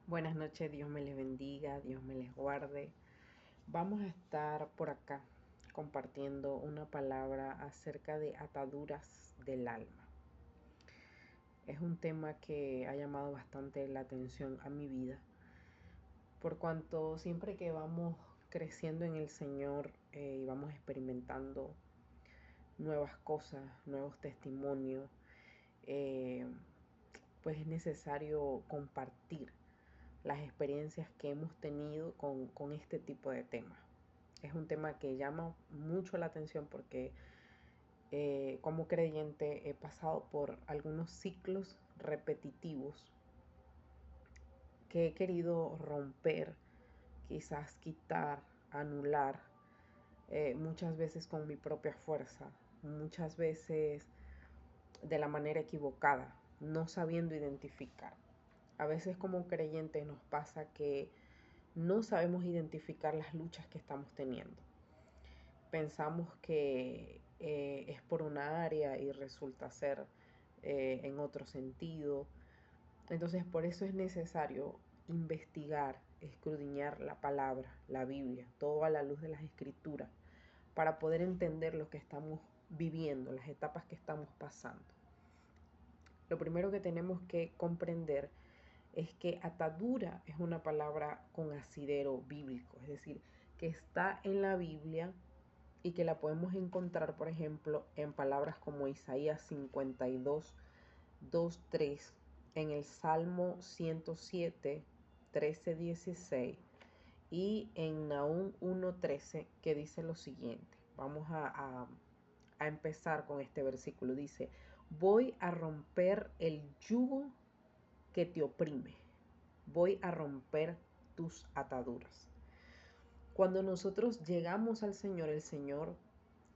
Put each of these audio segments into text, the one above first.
Buenas noches, Dios me les bendiga, Dios me les guarde. Vamos a estar por acá compartiendo una palabra acerca de ataduras del alma. Es un tema que ha llamado bastante la atención a mi vida, por cuanto siempre que vamos creciendo en el Señor y vamos experimentando nuevas cosas, nuevos testimonios, eh, pues es necesario compartir las experiencias que hemos tenido con este tipo de temas. Es un tema que llama mucho la atención porque como creyente he pasado por algunos ciclos repetitivos que he querido romper, quizás quitar, anular, muchas veces con mi propia fuerza, muchas veces de la manera equivocada, no sabiendo identificar. A veces como creyentes nos pasa que no sabemos identificar las luchas que estamos teniendo. Pensamos que es por una área y resulta ser en otro sentido. Entonces por eso es necesario investigar, escudriñar la palabra, la Biblia, todo a la luz de las escrituras, para poder entender lo que estamos viviendo, las etapas que estamos pasando. Lo primero que tenemos que comprender es que atadura es una palabra con asidero bíblico, es decir, que está en la Biblia y que la podemos encontrar, por ejemplo, en palabras como Isaías 52, 2, 3, en el Salmo 107, 13, 16 y en Nahum 1:13, que dice lo siguiente. Vamos a empezar con este versículo. Dice, voy a romper el yugo que te oprime. Voy a romper tus ataduras. Cuando nosotros llegamos al Señor, el Señor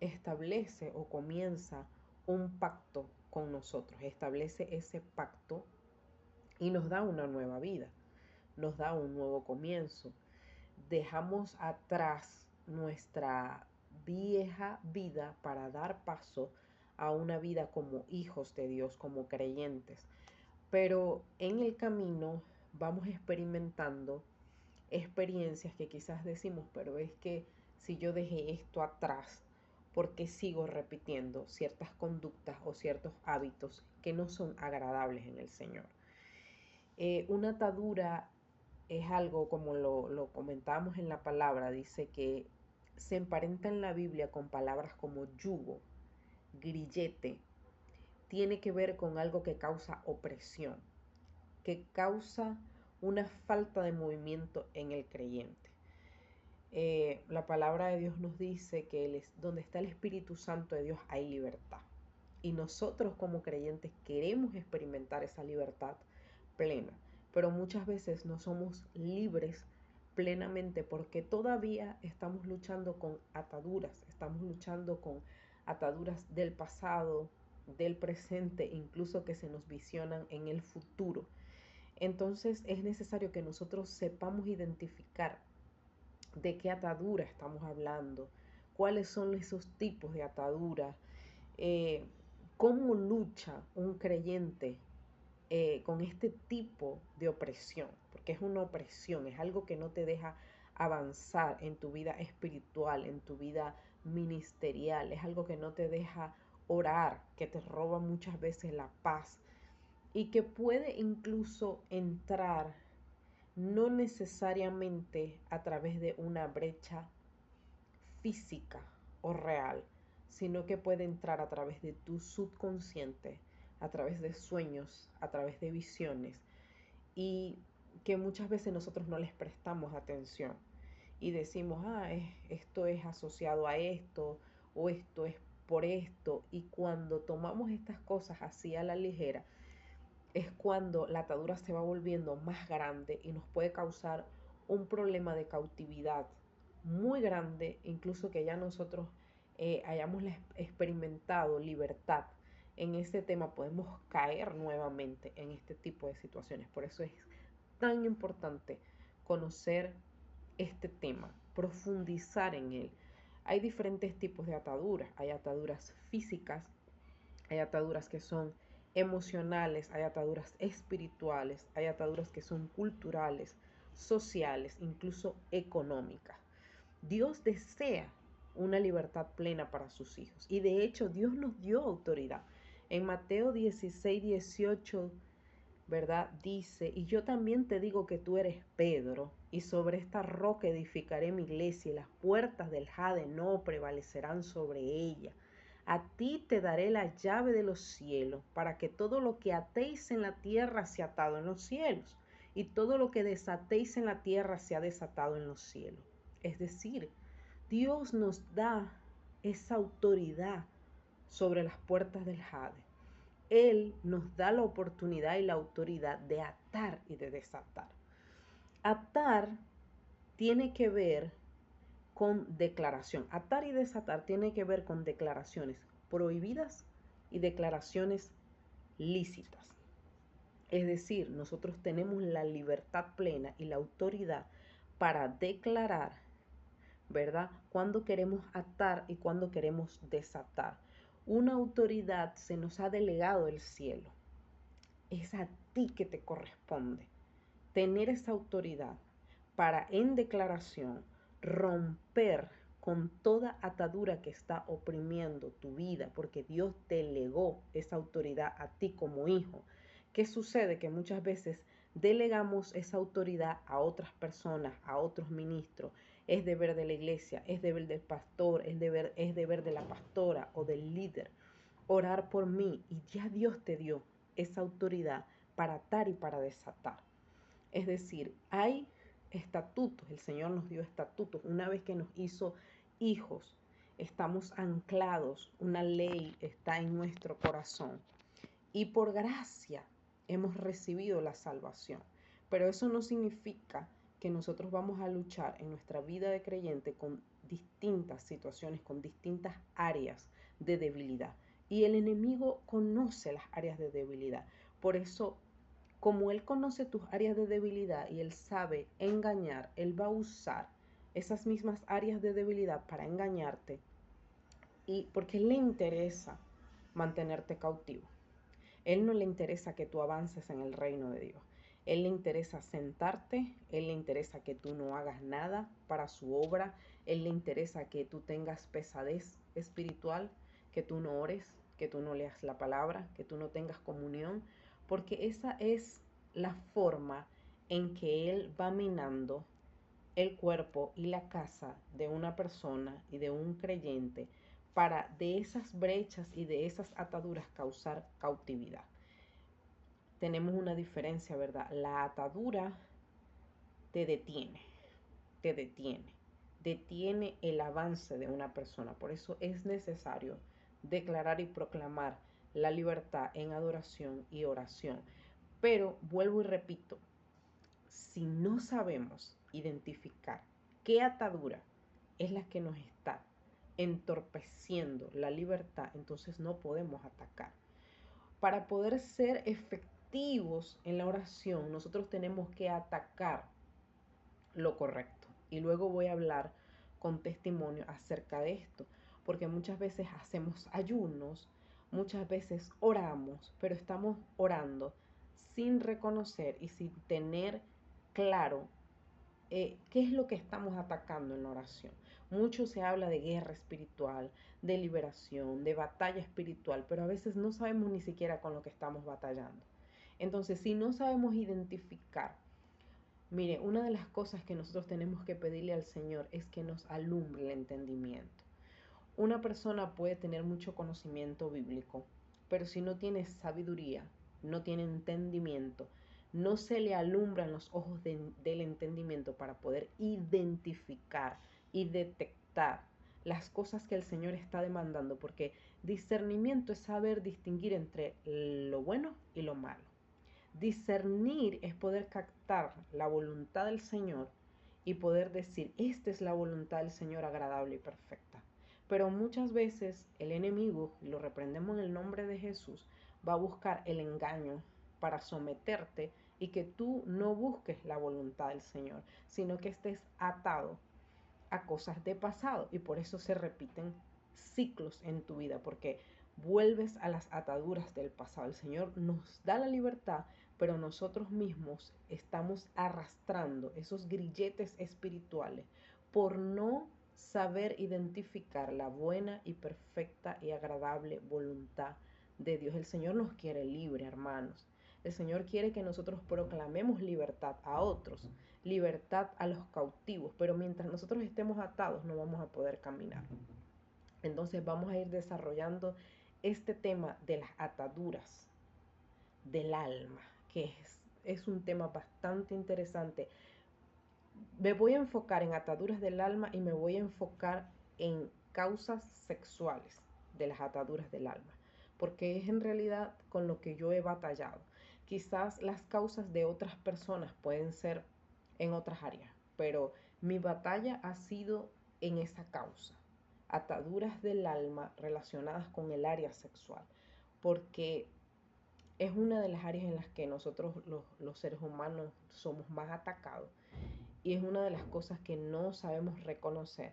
establece o comienza un pacto con nosotros, establece ese pacto y nos da una nueva vida, nos da un nuevo comienzo. Dejamos atrás nuestra vieja vida para dar paso a una vida como hijos de Dios, como creyentes. Pero en el camino vamos experimentando experiencias que quizás decimos, pero es que si yo dejé esto atrás, ¿por qué sigo repitiendo ciertas conductas o ciertos hábitos que no son agradables en el Señor? Una atadura es algo, como lo comentábamos en la palabra, dice que se emparenta en la Biblia con palabras como yugo, grillete, tiene que ver con algo que causa opresión, que causa una falta de movimiento en el creyente. La palabra de Dios nos dice que donde está el Espíritu Santo de Dios hay libertad. Y nosotros como creyentes queremos experimentar esa libertad plena, pero muchas veces no somos libres plenamente porque todavía estamos luchando con ataduras, estamos luchando con ataduras del pasado, del presente, incluso que se nos visionan en el futuro. Entonces es necesario que nosotros sepamos identificar de qué atadura estamos hablando, cuáles son esos tipos de ataduras, eh, cómo lucha un creyente con este tipo de opresión, porque es una opresión, es algo que no te deja avanzar en tu vida espiritual, en tu vida ministerial, es algo que no te deja orar, que te roba muchas veces la paz y que puede incluso entrar no necesariamente a través de una brecha física o real, sino que puede entrar a través de tu subconsciente, a través de sueños, a través de visiones, y que muchas veces nosotros no les prestamos atención y decimos, esto es asociado a esto o esto es por esto, y cuando tomamos estas cosas así a la ligera, es cuando la atadura se va volviendo más grande y nos puede causar un problema de cautividad muy grande, incluso que ya nosotros hayamos experimentado libertad en ese tema, podemos caer nuevamente en este tipo de situaciones. Por eso es tan importante conocer este tema, profundizar en él. Hay diferentes tipos de ataduras. Hay ataduras físicas, hay ataduras que son emocionales, hay ataduras espirituales, hay ataduras que son culturales, sociales, incluso económicas. Dios desea una libertad plena para sus hijos y de hecho Dios nos dio autoridad. En Mateo 16:18, ¿verdad? Dice, y yo también te digo que tú eres Pedro, y sobre esta roca edificaré mi iglesia, y las puertas del Hade no prevalecerán sobre ella. A ti te daré la llave de los cielos, para que todo lo que atéis en la tierra sea atado en los cielos, y todo lo que desatéis en la tierra sea desatado en los cielos. Es decir, Dios nos da esa autoridad sobre las puertas del Hade. Él nos da la oportunidad y la autoridad de atar y de desatar. Atar tiene que ver con declaración. Atar y desatar tiene que ver con declaraciones prohibidas y declaraciones lícitas. Es decir, nosotros tenemos la libertad plena y la autoridad para declarar, ¿verdad? Cuando queremos atar y cuando queremos desatar. Una autoridad se nos ha delegado el cielo. Es a ti que te corresponde tener esa autoridad para en declaración romper con toda atadura que está oprimiendo tu vida, porque Dios delegó esa autoridad a ti como hijo. ¿Qué sucede? Que muchas veces delegamos esa autoridad a otras personas, a otros ministros. Es deber de la iglesia, es deber del pastor, es deber de la pastora o del líder orar por mí, y ya Dios te dio esa autoridad para atar y para desatar. Es decir, hay estatutos, el Señor nos dio estatutos. Una vez que nos hizo hijos, estamos anclados, una ley está en nuestro corazón. Y por gracia hemos recibido la salvación. Pero eso no significa que nosotros vamos a luchar en nuestra vida de creyente con distintas situaciones, con distintas áreas de debilidad. Y el enemigo conoce las áreas de debilidad. Por eso, como Él conoce tus áreas de debilidad y Él sabe engañar, Él va a usar esas mismas áreas de debilidad para engañarte, y porque le interesa mantenerte cautivo. Él no le interesa que tú avances en el reino de Dios. Él le interesa sentarte, Él le interesa que tú no hagas nada para su obra, Él le interesa que tú tengas pesadez espiritual, que tú no ores, que tú no leas la palabra, que tú no tengas comunión, porque esa es la forma en que Él va minando el cuerpo y la casa de una persona y de un creyente para de esas brechas y de esas ataduras causar cautividad. Tenemos una diferencia, ¿verdad? La atadura te detiene, detiene el avance de una persona. Por eso es necesario declarar y proclamar la libertad en adoración y oración. Pero vuelvo y repito, si no sabemos identificar qué atadura es la que nos está entorpeciendo la libertad, entonces no podemos atacar. Para poder ser efectivos en la oración, nosotros tenemos que atacar lo correcto. Y luego voy a hablar con testimonio acerca de esto, porque muchas veces hacemos ayunos, muchas veces oramos, pero estamos orando sin reconocer y sin tener claro qué es lo que estamos atacando en la oración. Mucho se habla de guerra espiritual, de liberación, de batalla espiritual, pero a veces no sabemos ni siquiera con lo que estamos batallando. Entonces, si no sabemos identificar, mire, una de las cosas que nosotros tenemos que pedirle al Señor es que nos alumbre el entendimiento. Una persona puede tener mucho conocimiento bíblico, pero si no tiene sabiduría, no tiene entendimiento, no se le alumbran los ojos del entendimiento para poder identificar y detectar las cosas que el Señor está demandando, porque discernimiento es saber distinguir entre lo bueno y lo malo. Discernir es poder captar la voluntad del Señor y poder decir, esta es la voluntad del Señor agradable y perfecta. Pero muchas veces el enemigo, y lo reprendemos en el nombre de Jesús, va a buscar el engaño para someterte y que tú no busques la voluntad del Señor, sino que estés atado a cosas de pasado, y por eso se repiten ciclos en tu vida, porque vuelves a las ataduras del pasado. El Señor nos da la libertad, pero nosotros mismos estamos arrastrando esos grilletes espirituales por no saber identificar la buena y perfecta y agradable voluntad de Dios. El Señor nos quiere libre, hermanos. El Señor quiere que nosotros proclamemos libertad a otros, libertad a los cautivos, pero mientras nosotros estemos atados no vamos a poder caminar. Entonces vamos a ir desarrollando este tema de las ataduras del alma, que es un tema bastante interesante. Me voy a enfocar en ataduras del alma y me voy a enfocar en causas sexuales de las ataduras del alma, porque es en realidad con lo que yo he batallado. Quizás las causas de otras personas pueden ser en otras áreas, pero mi batalla ha sido en esa causa, ataduras del alma relacionadas con el área sexual, porque es una de las áreas en las que nosotros los seres humanos somos más atacados y es una de las cosas que no sabemos reconocer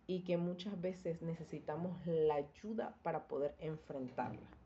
y que muchas veces necesitamos la ayuda para poder enfrentarla.